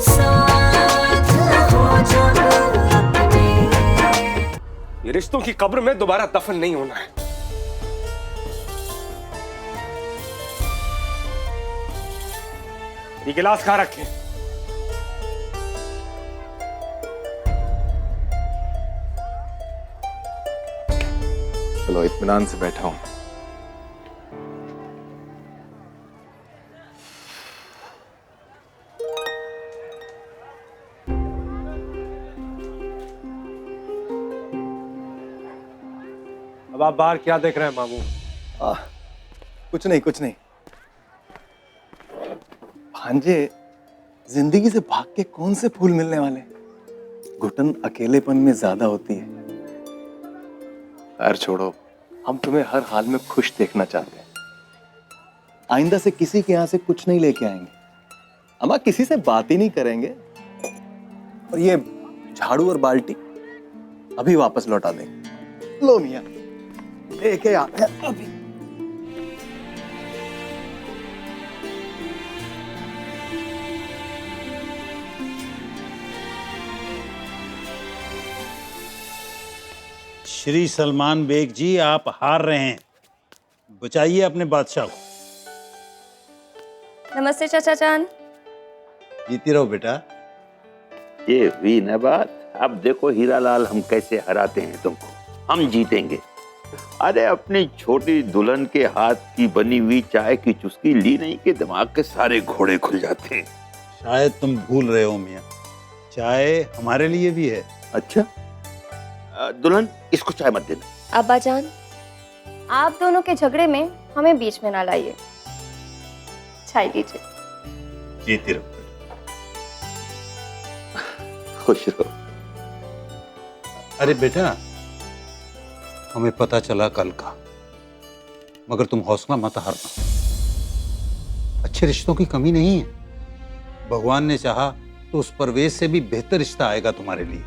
साथ हो जब अपने। ये रिश्तों की कब्र में दोबारा दफन नहीं होना है। ये गिलास कहाँ रखे? चलो इत्मीनान से बैठा हूं। अब आप बाहर क्या देख रहे हैं मामू? कुछ नहीं कुछ नहीं। भांजे, जिंदगी से भाग के कौन से फूल मिलने वाले? घुटन अकेलेपन में ज्यादा होती है। खैर छोड़ो, हम तुम्हें हर हाल में खुश देखना चाहते हैं। आइंदा से किसी के यहां से कुछ नहीं लेके आएंगे। अम्मा किसी से बात ही नहीं करेंगे। और ये झाड़ू और बाल्टी अभी वापस लौटा देंगे। लो मियां, लेके आते हैं अभी। श्री सलमान बेग जी, आप हार रहे हैं। बचाइए अपने बादशाह को। नमस्ते चाचा जान। जीती रहो बेटा। ये हुई न बात। अब देखो हीरालाल, हम कैसे हराते हैं तुमको। हम जीतेंगे। अरे अपनी छोटी दुल्हन के हाथ की बनी हुई चाय की चुस्की ली नहीं कि दिमाग के सारे घोड़े खुल जाते हैं। शायद तुम भूल रहे हो मियाँ, चाय हमारे लिए भी है। अच्छा दुल्हन, इसको चाय मत देना। अब्बा जान, आप दोनों के झगड़े में हमें बीच में ना लाइए। चाय लीजिए। जीती रहो। खुश रहो। अरे बेटा, हमें पता चला कल का, मगर तुम हौसला मत हारना। अच्छे रिश्तों की कमी नहीं है। भगवान ने चाहा तो उस परवेज से भी बेहतर रिश्ता आएगा तुम्हारे लिए।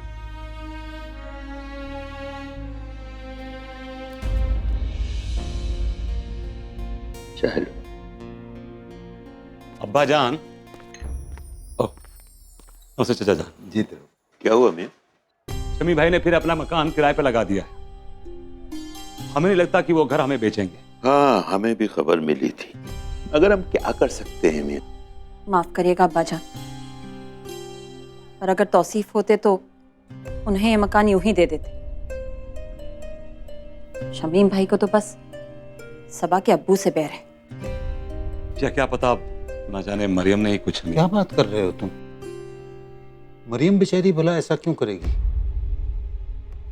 चलो अब्बा जान। नमस्ते चाचा जान। जीते रहो। क्या हुआ मियां? शमी भाई ने फिर अपना मकान किराए पे लगा दिया है। हमें नहीं लगता कि वो घर हमें बेचेंगे। हाँ, हमें भी खबर मिली थी, मगर हम क्या कर सकते हैं मियां? माफ करिएगा अब्बा जान, पर अगर तौसीफ होते तो उन्हें ये मकान यूं ही दे देते। शमीम भाई को तो बस सबा के अब्बू से बैर है। क्या पता, ना जाने मरियम ने ही कुछ नहीं। क्या बात कर रहे हो तुम? मरियम बेचारी भला ऐसा क्यों करेगी?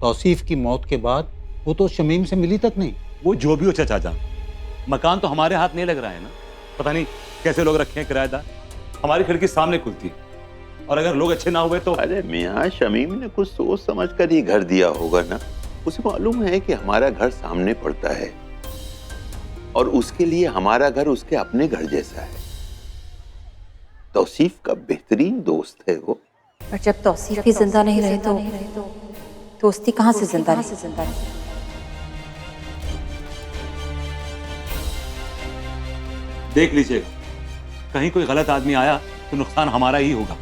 तौसीफ की मौत के बाद वो तो शमीम से मिली तक नहीं। वो जो भी हो चाचा जान, मकान तो हमारे हाथ नहीं लग रहा है ना। पता नहीं कैसे लोग रखे हैं किराएदार। हमारी खिड़की सामने खुलती है, और अगर लोग अच्छे ना हुए तो। अरे मियां, शमीम ने कुछ सोच समझ कर ही घर दिया होगा ना। उसे मालूम है कि हमारा घर सामने पड़ता है, और उसके लिए हमारा घर उसके अपने घर जैसा है। तौसीफ का बेहतरीन दोस्त है वो। पर जब तौसीफ भी जिंदा नहीं रहे तो दोस्ती कहाँ से जिंदा रही? देख लीजिए, कहीं कोई गलत आदमी आया तो नुकसान हमारा ही होगा।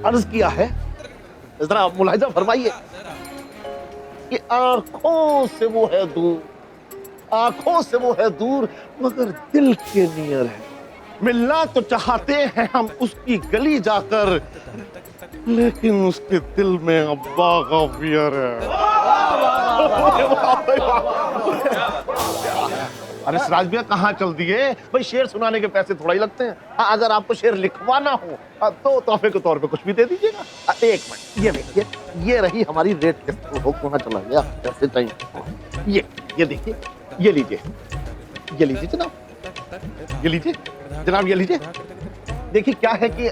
अर्ज किया है, जरा मुलाहिजा फरमाइए कि आंखों से वो है दूर, आंखों से वो है दूर, मगर दिल के नियर है। मिलना तो चाहते हैं हम उसकी गली जाकर, लेकिन उसके दिल में अब्बा का फियर है। अरे सिराज भैया, कहाँ चल दिए भाई? शेर सुनाने के पैसे थोड़ा ही लगते हैं। हाँ, अगर आपको शेर लिखवाना हो तो तोहफे के तौर पे कुछ भी दे दीजिएगा। एक मिनट, ये देखिए, ये रही हमारी रेट लिस्ट। वो कहाँ चला गया? पैसे चाहिए। ये देखिए, ये लीजिए, ये लीजिए जनाब, ये लीजिए जनाब, ये लीजिए। देखिए क्या है कि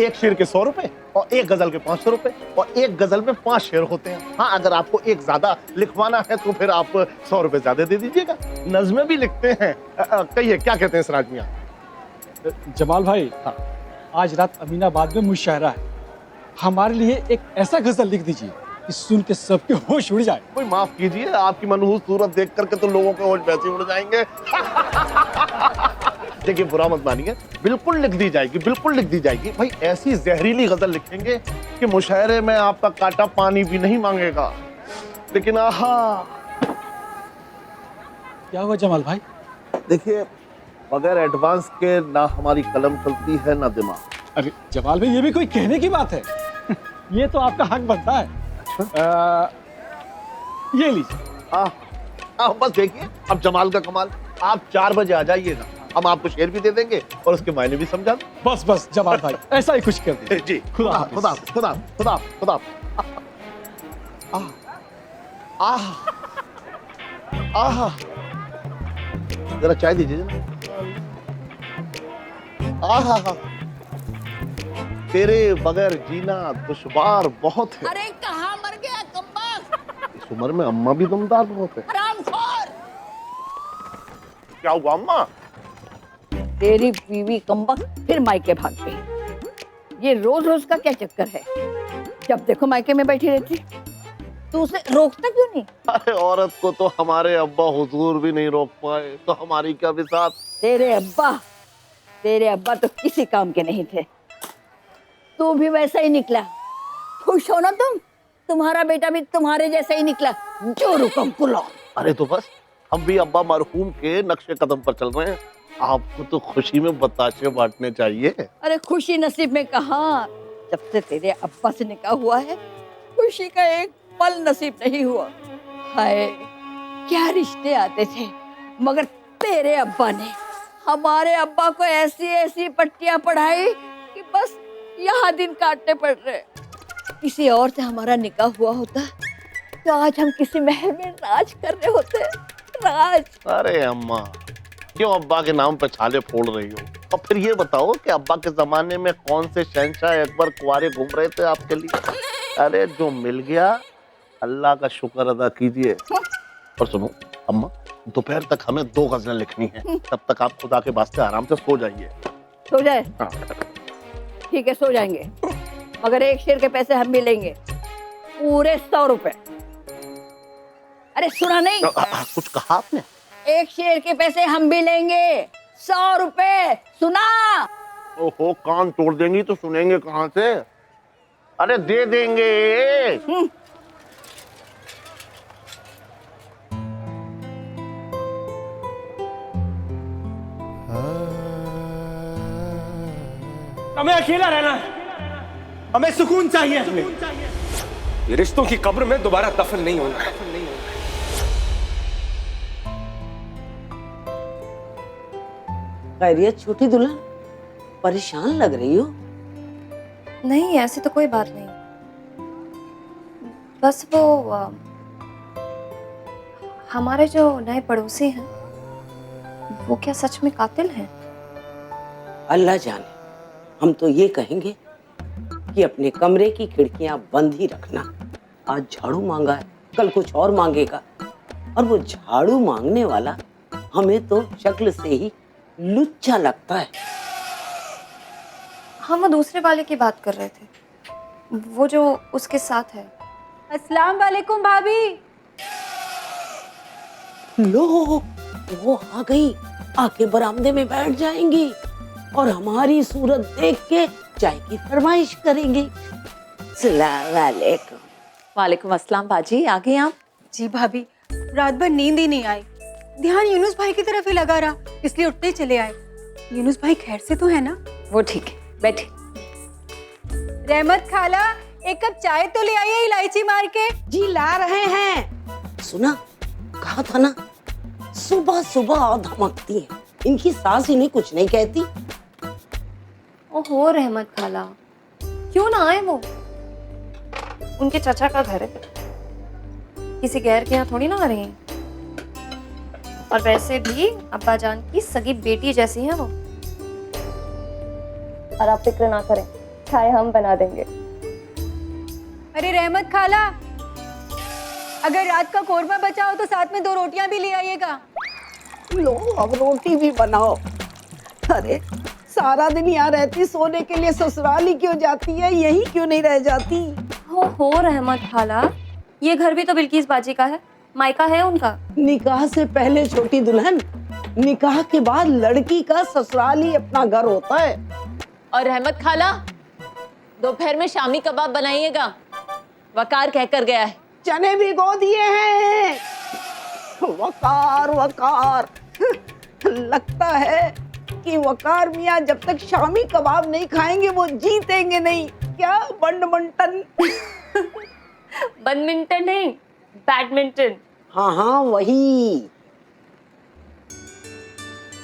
एक शेर के 100 रुपए और एक गजल के 500 रुपए, और एक गजल में 5 शेर होते हैं। हाँ, अगर आपको एक ज्यादा लिखवाना है तो फिर आप 100 रुपए ज्यादा दे दीजिएगा। नज़्में भी लिखते हैं। कहिए क्या कहते हैं सिराज मियां? जमाल भाई, आज रात अमीनाबाद में मुशायरा है, हमारे लिए एक ऐसा गजल लिख दीजिए कि सुन के सबके होश उड़ जाए। कोई माफ कीजिए, आपकी मनहूस सूरत देख करके तो लोगों के होश वैसे ही उड़ जाएंगे। देखिए बुरा मत मानिए, बिल्कुल लिख दी जाएगी, बिल्कुल लिख दी जाएगी। भाई ऐसी जहरीली गजल लिखेंगे कि मुशायरे में आपका काटा पानी भी नहीं मांगेगा। लेकिन आहा, क्या हुआ जमाल भाई? देखिए बगैर एडवांस के ना हमारी कलम चलती है ना दिमाग। अरे जमाल भाई, ये भी कोई कहने की बात है? ये तो आपका हक बनता है। ये लीजिए। बस देखिए, अब जमाल का कमाल। आप 4 बजे आ जाइएगा, हम आपको शेर भी दे देंगे और उसके मायने भी समझा देंगे। बस बस जमाल भाई, ऐसा ही कुछ कर दीजिए। जी, खुदा खुदा हाफिज। खुदा खुदा खुदा। आह आह, जरा चाय दीजिए ना। आह, तेरे बगैर जीना दुश्वार बहुत है। अरे कहाँ मर गया कम्बख्त? इस उम्र में अम्मा भी दमदार बहुत है। हरामखोर! क्या हुआ अम्मा? तेरी बीवी कम्बख्त फिर मायके भाग गई। ये रोज रोज का क्या चक्कर है? जब देखो मायके में बैठी रहती। तू उसे रोकता क्यों नहीं? अरे औरत को तो हमारे अब्बा हुजूर भी नहीं रोक पाए, तो हमारी क्या बिसात। तेरे अब्बा तो किसी काम के नहीं थे। तू भी वैसा ही निकला। खुश हो ना तुम? तुम्हारा बेटा भी तुम्हारे जैसा ही निकला, जो रुकम पुलो। अरे तो बस, हम भी अब्बा मरहूम के नक्शे कदम पर चल रहे हैं। आपको तो खुशी में बताशे बांटने चाहिए। अरे खुशी नसीब में कहाँ? जब से तेरे अब्बा से निकाह हुआ है, खुशी का एक पल नसीब नहीं हुआ। हाय, क्या रिश्ते आते थे, मगर तेरे अब्बा ने हमारे अब्बा को ऐसी ऐसी पट्टियां पढ़ाई कि बस यहाँ दिन काटने पड़ रहे। किसी और से हमारा निकाह हुआ होता तो आज हम किसी महल में राज कर रहे होते। राज। अरे अम्मा, क्यों अब्बा के नाम पे छाले फोड़ रही हो? और फिर ये बताओ कि अब्बा के जमाने में कौन से शहंशाह अकबर कुंवारे घूम रहे थे आपके लिए? अरे जो मिल गया, अल्लाह का शुक्र अदा कीजिए। और सुनो अम्मा, दोपहर तक हमें 2 गजलें लिखनी है। तब तक आप खुदा के वास्ते आराम से सो जाइए। सो जाए? ठीक है, सो जाएंगे, मगर एक शेर के पैसे हम भी लेंगे, पूरे 100 रुपए। अरे सुना नहीं? कुछ कहा आपने? एक शेर के पैसे हम भी लेंगे, 100 रुपए। सुना? ओहो, कान तोड़ देंगी तो सुनेंगे कहाँ से? अरे दे देंगे। हमें अकेला रहना है, हमें सुकून चाहिए। ये रिश्तों की कब्र में दोबारा दफन नहीं होना। खैरियत छोटी दुल्हन, परेशान लग रही हो? नहीं, ऐसी तो कोई बात नहीं। बस वो हमारे जो नए पड़ोसी हैं, वो क्या सच में कातिल हैं? अल्लाह जाने। हम तो ये कहेंगे कि अपने कमरे की खिड़कियां बंद ही रखना। आज झाड़ू मांगा है, कल कुछ और मांगेगा, और वो झाड़ू मांगने वाला हमें तो शक्ल से ही लुच्चा लगता है। हम वो दूसरे वाले की बात कर रहे थे, वो जो उसके साथ है। अस्सलाम वालेकुम भाभी। लो, वो आ गई, आके बरामदे में बैठ जाएंगी और हमारी सूरत देख के चाय की फरमाइश करेंगी। सलाम वालेकुम। वालेकुम अस्सलाम बाजी, आ गए आप? जी भाभी, रात भर नींद ही नहीं आई, ध्यान यूनुस भाई की तरफ ही लगा रहा, इसलिए उठते ही चले आए। यूनुस भाई खैर से तो है ना? वो ठीक है, बैठे। रहमत खाला, एक कप चाय तो ले आइए इलायची मार के। जी ला रहे हैं। सुना, कहा था ना, सुबह सुबह धमकती है, इनकी सास इन्हें कुछ नहीं कहती। ओहो रहमत खाला, क्यों ना आए वो? उनके चाचा का घर है, किसी गैर के यहाँ थोड़ी ना आ रही हैं। और वैसे भी अब्बा जान की सगी बेटी जैसी है वो। और आप फिक्र ना करें, चाय हम बना देंगे। अरे रहमत खाला, अगर रात का कोरमा बचा हो तो साथ में 2 रोटियां भी ले आइएगा। लो, अब रोटी भी बनाओ। अरे सारा दिन यहाँ रहती, सोने के लिए ससुराल ही क्यों जाती है, यहीं क्यों नहीं रह जाती? हो रहमत खाला, ये घर भी तो बिल्किस बाजी का है, मायका है उनका। निकाह से पहले छोटी दुल्हन, निकाह के बाद लड़की का ससुराल ही अपना घर होता है। और रहमत खाला, दोपहर में शामी कबाब बनाइएगा, वकार कहकर गया है। चने भिगो दिए हैं। वकार वकार लगता है कि वकार मियाँ जब तक शामी कबाब नहीं खाएंगे वो जीतेंगे नहीं। क्या बंडमंटन? बैडमिंटन नहीं, बैडमिंटन। हाँ हाँ वही।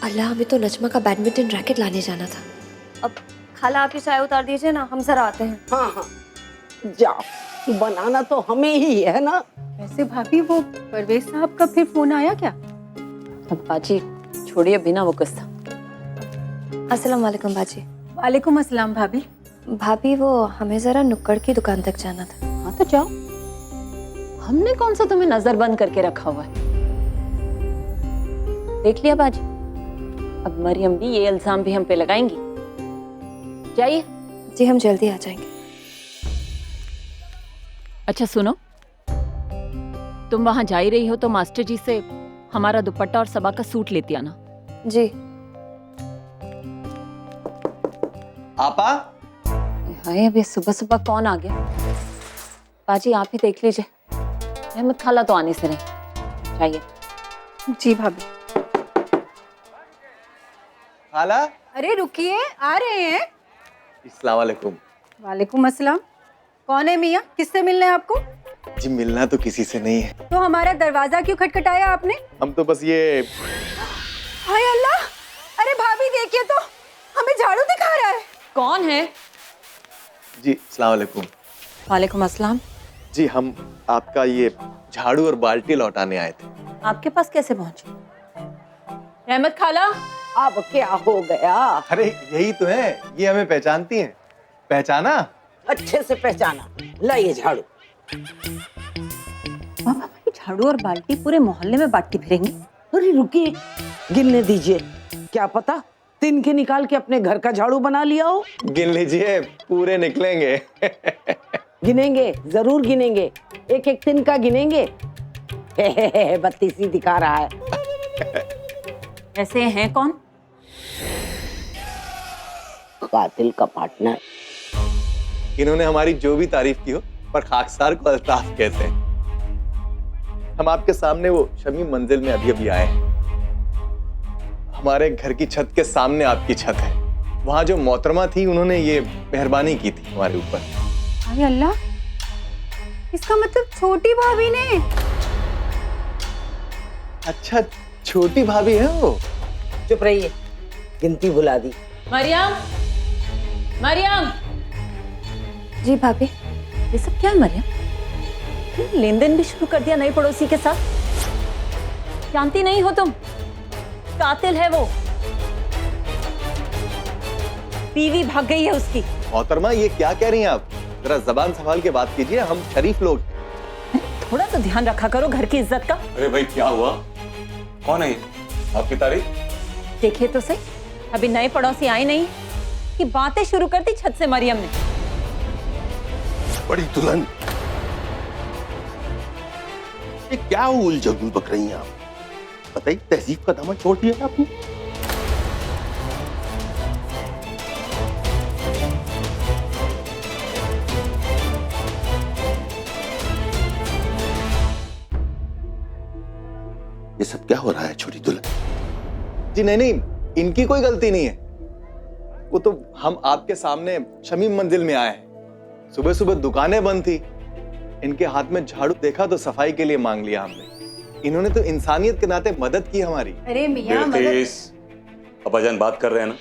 अल्लाह, हमें तो नजमा का बैडमिंटन रैकेट लाने जाना था। अब खाला आप ही चाय उतार दीजिए ना, हम जरा आते हैं। हाँ हाँ जाओ, बनाना तो हमें ही है ना। वैसे भाभी वो परवेज साहब का फिर फोन आया क्या? अब बाजी छोड़िए बिना वो किस्सा। अस्सलाम वालेकुम बाजी। वालेकुम अस्सलाम भाभी। भाभी वो हमें जरा नुक्कड़ की दुकान तक जाना था। हाँ तो जाओ, हमने कौन सा तुम्हें नजरबंद करके रखा हुआ है? देख लिया बाजी, अब मरियम भी ये इल्जाम भी हम पे लगाएंगी। जाइए। जी हम जल्दी आ जाएंगे। अच्छा सुनो, तुम वहां जा ही रही हो तो मास्टर जी से हमारा दुपट्टा और सबा का सूट लेती आना। जी। आपा, हाय अभी सुबह सुबह कौन आ गया? बाजी आप ही देख लीजिए, रहमत खाला तो आने से नहीं। चाहिए। जी भाभी। खाला। अरे रुकिए, आ रहे हैं। अस्सलाम वालेकुम। वालेकुम अस्सलाम। कौन है मियाँ, किससे मिलना है आपको? जी मिलना तो किसी से नहीं है। तो हमारा दरवाजा क्यों खटखटाया आपने? हम तो बस ये। हाय अल्लाह, अरे भाभी देखिए तो, हमें झाड़ू दिखा रहा है। कौन है? जी अस्सलाम वालेकुम। वालेकुम अस्सलाम। जी हम आपका ये झाड़ू और बाल्टी लौटाने आए थे। आपके पास कैसे पहुंचे? रहमत खाला। अब क्या हो गया? अरे यही तो है, ये हमें पहचानती हैं। पहचाना? अच्छे से पहचाना। लाइए झाड़ू। पापा झाड़ू और बाल्टी पूरे मोहल्ले में बांटती फिरेंगी। अरे रुकिए, गिनने दीजिए, क्या पता तिनके निकाल के अपने घर का झाड़ू बना लिया हो। गिन लीजिए, पूरे निकलेंगे। गिनेंगे, जरूर गिनेंगे, एक एक तिनका गिनेंगे। बत्तीसी दिखा रहा है। ऐसे हैं कौन? कातिल का पार्टनर। इन्होंने हमारी जो भी तारीफ की हो, पर खाकसार को अल्ताफ कहते हैं। हम आपके सामने वो शमीम मंजिल में अभी अभी आए हैं। हमारे घर की छत के सामने आपकी छत है। वहां जो मोहतरमा थी, उन्होंने ये मेहरबानी की थी हमारे ऊपर। हाय अल्लाह, इसका मतलब छोटी भाभी ने। अच्छा, छोटी भाभी है वो। चुप रहिए, गिनती भुला दी। मरियम, मरियम। जी भाभी। ये सब क्या है मरियम? लेन देन भी शुरू कर दिया नई पड़ोसी के साथ। जानती नहीं हो तुम, कातिल है वो। बीवी भाग गई है उसकी। मोहतरमा ये क्या कह रही हैं आप? जरा जबान संभाल के बात कीजिए, हम शरीफ लोग। थोड़ा तो ध्यान रखा करो घर की इज्जत का। अरे भाई क्या हुआ? कौन है ये? आपकी तारीफ? देखिए तो सही, अभी नए पड़ोसी आए नहीं कि बातें शुरू कर दी छत से मरियम ने। बड़ी दुल्हन, ये क्या उल जलूल बक रही हैं आप? बताइए, तहजीब का दामन छोड़ दिया आपने? ये सब क्या हो रहा है छोटी दुल्हन? जी नहीं नहीं, इनकी कोई गलती नहीं है। वो तो हम आपके सामने शमीम मंजिल में आए हैं। सुबह सुबह दुकानें बंद थी, इनके हाथ में झाड़ू देखा तो सफाई के लिए मांग लिया हमने। इन्होंने तो इंसानियत के नाते मदद की हमारी। अरे मियाँ अब्बाजान बात कर रहे हैं ना,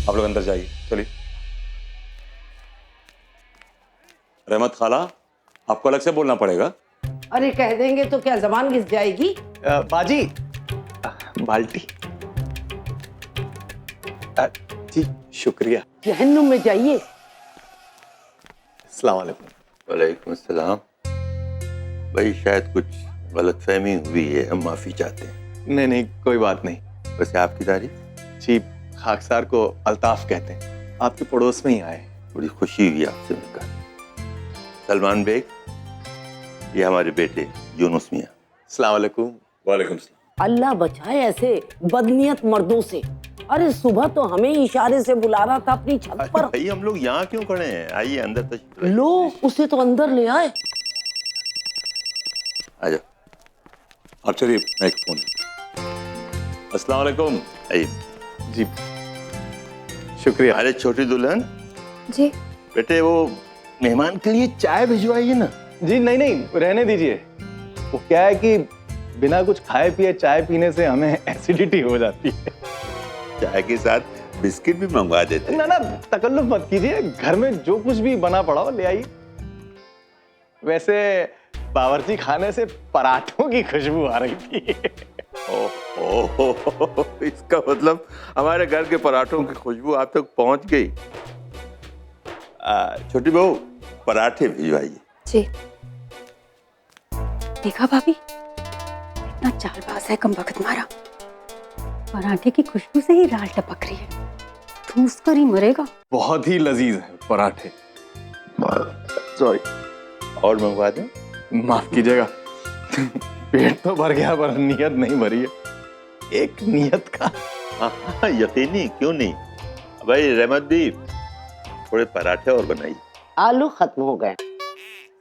आप लोग अंदर जाइए। चलिए। रहमत खाला, आपको अलग से बोलना पड़ेगा। अरे कह देंगे तो क्या जबान घिस जाएगी? बाजी, बाल्टी। जी शुक्रिया। जहन्नुम में जाइए। अस्सलाम वालेकुम। वालेकुम अस्सलाम। भाई शायद कुछ गलतफहमी हुई है, हम माफी चाहते हैं। नहीं नहीं, कोई बात नहीं। वैसे आपकी तारीफ? जी खाकसार को अल्ताफ कहते हैं, आपके पड़ोस में ही आए। बड़ी खुशी हुई आपसे मिलकर। सलमान बेग, ये हमारे बेटे यूनुस मियां। अस्सलाम वालेकुम। वालेकुम सलाम। अल्लाह बचाए ऐसे बदनीयत मर्दों से। अरे सुबह तो हमें इशारे से बुला रहा था अपनी छत पर। भाई हम लोग यहाँ क्यों खड़े हैं? आइए अंदर तशरीफ रखिए। लो, उसे तो अंदर ले आए। आ जाओ। आप चलिए, मैं एक फोन। अस्सलाम वालेकुम। आइए। जी शुक्रिया। अरे छोटी दुल्हन, जी बेटे वो मेहमान के लिए चाय भिजवाइए ना। जी नहीं नहीं, रहने दीजिए। वो क्या है कि बिना कुछ खाए पिए चाय पीने से हमें एसिडिटी हो जाती है। चाय के साथ बिस्किट भी मंगवा देते। ना ना, तकल्लुफ मत कीजिए, घर में जो कुछ भी बना पड़ा हो ले आइए। वैसे बावर्ची खाने से पराठों की खुशबू आ रही थी। ओह, इसका मतलब हमारे घर के पराठों की खुशबू आप तक पहुंच गई। छोटी बहू, पराठे भिजवाइए। जी। देखा भाभी, इतना चालबाज है, कम वक्त मारा। पराठे की खुशबू से ही लाल टपक रही है, ठूस कर ही मरेगा। बहुत ही लजीज है पराठे। सॉरी, और मंगवा दें? माफ कीजिएगा, पेट तो भर गया पर नियत नहीं भरी है। एक नियत का। हाँ, यकीनी, क्यों नहीं। भाई रहमत भी, थोड़े पराठे और बनाइए। आलू खत्म हो गए।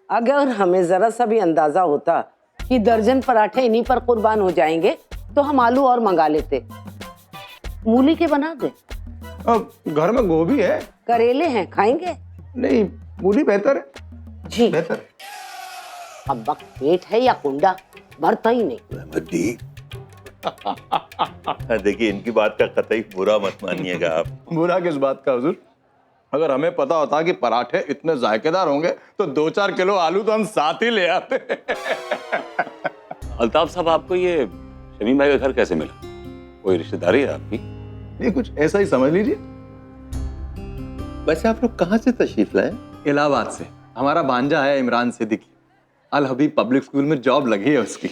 अगर हमें जरा सा भी अंदाजा होता कि दर्जन पराठे इन्हीं पर कुर्बान हो जाएंगे तो हम आलू और मंगा लेते। मूली के बना दे। अब घर में गोभी है, करेले हैं, खाएंगे? नहीं मूली बेहतर है। जी बेहतर। अब वक्त पेट है या कुंडा, भरता ही नहीं। रहमत दी, देखिए इनकी बात का कतई बुरा मत मानिएगा आप। बुरा किस बात का हुजूर? अगर हमें पता होता कि पराठे इतने जायकेदार होंगे तो 2-4 किलो आलू तो हम साथ ही ले आते। अल्ताफ साहब, आपको ये शमीम भाई का घर कैसे मिला? कोई रिश्तेदारी है आपकी? ये कुछ ऐसा ही समझ लीजिए। वैसे आप लोग कहाँ से तशरीफ लाए? इलाहाबाद से। हमारा भांजा है इमरान सिद्दीकी, अल हबीब पब्लिक स्कूल में जॉब लगी है उसकी।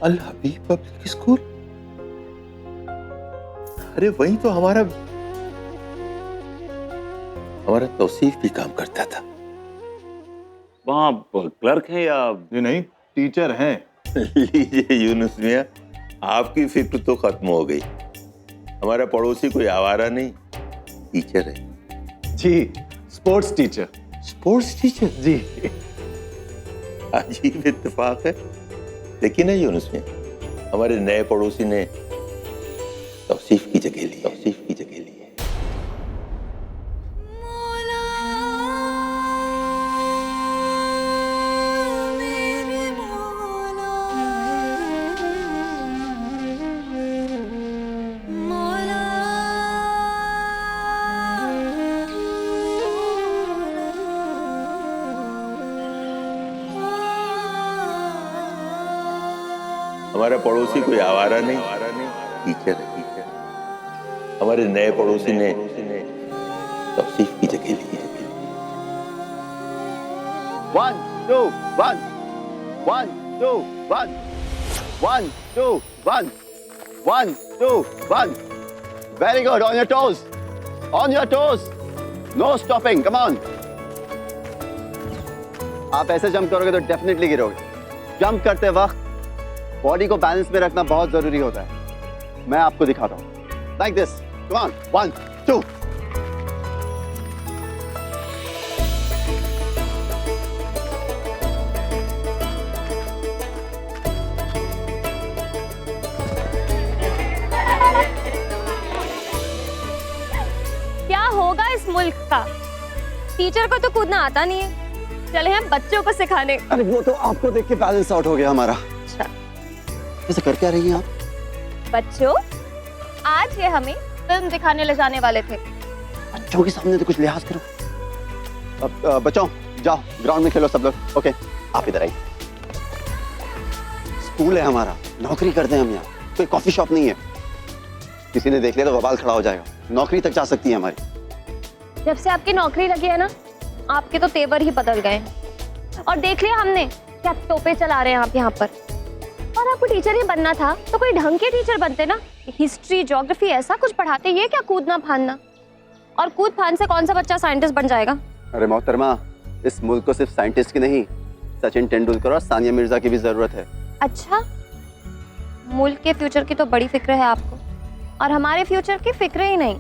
अल हबीब पब्लिक स्कूल? अरे वहीं तो हमारा तौसीफ भी काम करता था। वहाँ क्लर्क हैं या? जी नहीं, टीचर हैं। लीजिए यूनुस मियां, आपकी फिक्र तो खत्म हो गई। हमारा पड़ोसी कोई आवारा नहीं, टीचर है। जी, स्पोर्ट्स टीचर। Sports teacher? जी। अजीब इत्तेफाक है। देखिए ना यूनुस मियां, हमारे नए पड़ोसी ने तौसीफ की जगह ली। तौसीफ की जगह ली है। हमारा पड़ोसी कोई आवारा नहीं, टीचर है। हमारे नए पड़ोसी ने तौसीफ की जगह ली है। 1 2 1 1 2 1 1 2 1 1 2 1 Very good. On your toes. On your toes. No stopping. Come on. आप ऐसे जंप करोगे तो डेफिनेटली गिरोगे। जंप करते वक्त बॉडी को बैलेंस में रखना बहुत जरूरी होता है। मैं आपको दिखाता हूँ। Like this. Come on. 1 2 क्या होगा इस मुल्क का? टीचर को तो कूदना आता नहीं है, चले हम बच्चों को सिखाने। अरे वो तो आपको देख के बैलेंस आउट हो गया हमारा। अच्छा, वैसे कर क्या रही हैं आप? बच्चों, आज ये हमें फिल्म दिखाने ले जाने वाले थे। बच्चों के सामने तो कुछ लिहाज करो। अब बच्चों जाओ ग्राउंड में खेलो सब लोग। ओके, आप इधर आइए। स्कूल है हमारा, नौकरी करते हैं हम यहाँ, कोई कॉफी शॉप नहीं है। किसी ने देख लिया तो बवाल खड़ा हो जाएगा। नौकरी तक जा सकती है हमारी। जब से आपकी नौकरी लगी है ना, आपके तो तेवर ही बदल गए। और देख लिया हमने क्या तोपे चला रहे हैं आप यहाँ पर। और आपको टीचर ही बनना था तो कोई ढंग के टीचर बनते ना। हिस्ट्री ज्योग्राफी ऐसा कुछ पढ़ाते, ये क्या कूदना फांदना। और कूद फांद से कौन सा बच्चा साइंटिस्ट बन जाएगा। अरे मोहतरमा, इस मुल्क को सिर्फ साइंटिस्ट की नहीं, सचिन तेंदुलकर और सानिया मिर्जा की भी जरूरत है। अच्छा, मुल्क के फ्यूचर की तो बड़ी फिक्र है आपको, और हमारे फ्यूचर की फिक्र ही नहीं।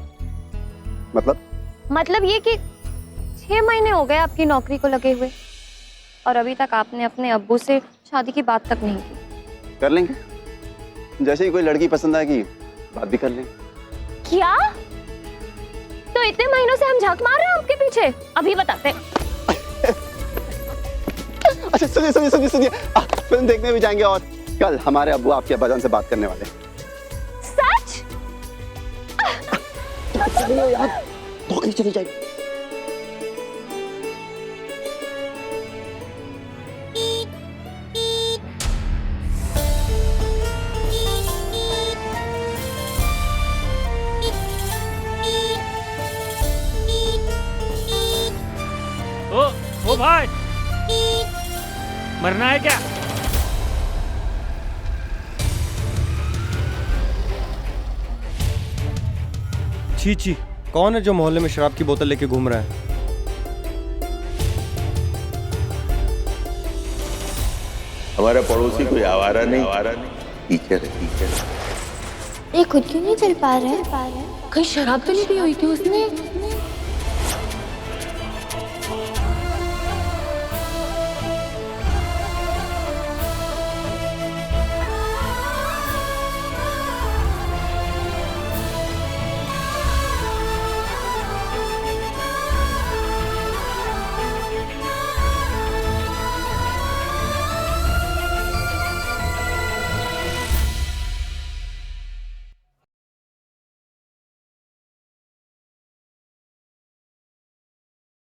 मतलब ये कि 6 महीने हो गए आपकी नौकरी को लगे हुए, और अभी तक आपने अपने अब्बू से शादी की बात तक नहीं की। कर लेंगे, जैसे ही कोई लड़की पसंद आएगी बात भी कर लेंगे। क्या? तो इतने महीनों से हम झांक मार रहे हैं आपके पीछे, अभी बताते हैं। अच्छा सुनिए, फिल्म देखने भी जाएंगे और कल हमारे अब्बू आपके अब्बाजान से बात करने वाले। सच? यार नौकरी चली जाएगी। ओ भाई, मरना है क्या? छी छी, कौन है जो मोहल्ले में शराब की बोतल लेके घूम रहा है? हमारा पड़ोसी कोई आवारा नहीं, टीचर है टीचर। ये खुद क्यों नहीं चल पा रहे? कहीं शराब तो नहीं पी हुई थी उसने?